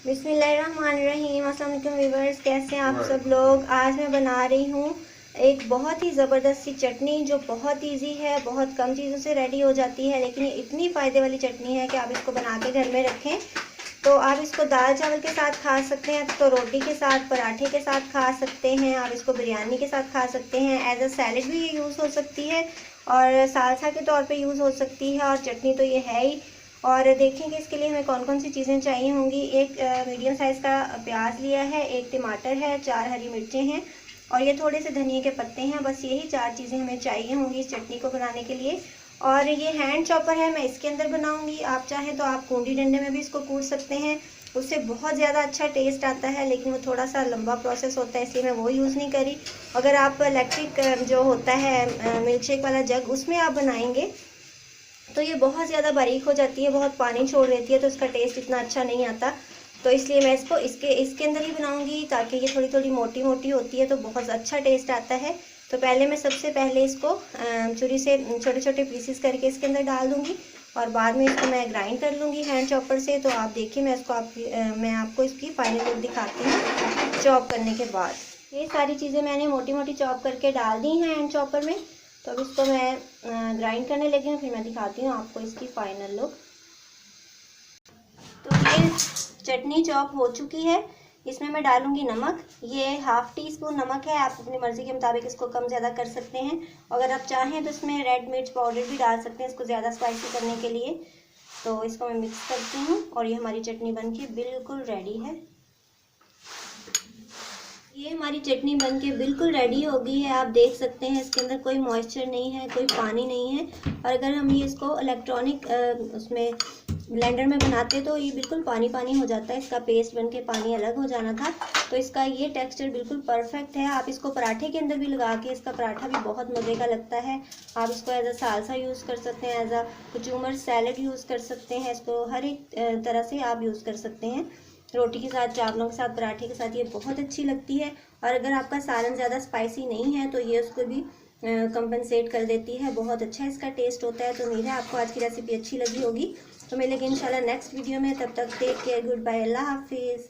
बिस्मिल्लाहिर्रहमानिर्रहीम। अस्सलाम वालेकुम व्यूअर्स, कैसे हैं आप सब लोग। आज मैं बना रही हूँ एक बहुत ही ज़बरदस्त सी चटनी जो बहुत इजी है, बहुत कम चीज़ों से रेडी हो जाती है, लेकिन ये इतनी फ़ायदे वाली चटनी है कि आप इसको बना के घर में रखें तो आप इसको दाल चावल के साथ खा सकते हैं, तो रोटी के साथ, पराठे के साथ खा सकते हैं, आप इसको बिरयानी के साथ खा सकते हैं, एज अ सैलेड भी ये यूज़ हो सकती है और सालसा के तौर पे यूज़ हो सकती है। और चटनी तो ये है ही। और देखेंगे इसके लिए हमें कौन कौन सी चीज़ें चाहिए होंगी। एक मीडियम साइज़ का प्याज लिया है, एक टमाटर है, 4 हरी मिर्चें हैं और ये थोड़े से धनिए के पत्ते हैं। बस यही 4 चीज़ें हमें चाहिए होंगी इस चटनी को बनाने के लिए। और ये हैंड चॉपर है, मैं इसके अंदर बनाऊंगी। आप चाहें तो आप कूंडी डंडे में भी इसको कूट सकते हैं, उससे बहुत ज़्यादा अच्छा टेस्ट आता है, लेकिन वो थोड़ा सा लंबा प्रोसेस होता है, इसलिए मैं वो यूज़ नहीं करी। अगर आप इलेक्ट्रिक जो होता है मिल्क शेक वाला जग, उसमें आप बनाएंगे तो ये बहुत ज़्यादा बारीक हो जाती है, बहुत पानी छोड़ देती है, तो इसका टेस्ट इतना अच्छा नहीं आता। तो इसलिए मैं इसको इसके अंदर ही बनाऊंगी, ताकि ये थोड़ी थोड़ी मोटी मोटी होती है तो बहुत अच्छा टेस्ट आता है। तो पहले मैं सबसे पहले इसको छुरी से छोटे छोटे पीसेस करके इसके अंदर डाल दूंगी और बाद में इसको मैं ग्राइंड कर लूँगी हैंड चॉपर से। तो आप देखिए, मैं आपको इसकी फाइनल लुक दिखाती हूँ चॉप करने के बाद। ये सारी चीज़ें मैंने मोटी मोटी चॉप करके डाल दी हैं हैंड चॉपर में। तो अब इसको मैं ग्राइंड करने लगी हूँ, फिर मैं दिखाती हूँ आपको इसकी फाइनल लुक। तो ये चटनी चॉप हो चुकी है, इसमें मैं डालूंगी नमक। ये ½ टी स्पून नमक है, आप अपनी मर्ज़ी के मुताबिक इसको कम ज़्यादा कर सकते हैं। अगर आप चाहें तो इसमें रेड मिर्च पाउडर भी डाल सकते हैं इसको ज़्यादा स्पाइसी करने के लिए। तो इसको मैं मिक्स करती हूँ और ये हमारी चटनी बनके बिल्कुल रेडी है। ये हमारी चटनी बनके बिल्कुल रेडी हो गई है। आप देख सकते हैं इसके अंदर कोई मॉइस्चर नहीं है, कोई पानी नहीं है। और अगर हम ये इसको इलेक्ट्रॉनिक उसमें ब्लेंडर में बनाते तो ये बिल्कुल पानी पानी हो जाता है, इसका पेस्ट बनके पानी अलग हो जाना था। तो इसका ये टेक्सचर बिल्कुल परफेक्ट है। आप इसको पराठे के अंदर भी लगा के, इसका पराठा भी बहुत मज़े का लगता है। आप इसको एज अ सालसा यूज़ कर सकते हैं, as a kachumber salad use कर सकते हैं, इसको हर एक तरह से आप यूज़ कर सकते हैं। रोटी के साथ, चावलों के साथ, पराठे के साथ ये बहुत अच्छी लगती है। और अगर आपका सालन ज़्यादा स्पाइसी नहीं है तो ये उसको भी कंपनसेट कर देती है, बहुत अच्छा इसका टेस्ट होता है। तो उम्मीद है आपको आज की रेसिपी अच्छी लगी होगी। तो मिलेंगे इंशाल्लाह नेक्स्ट वीडियो में, तब तक टेक केयर, गुड बाय, अल्लाह हाफिज़।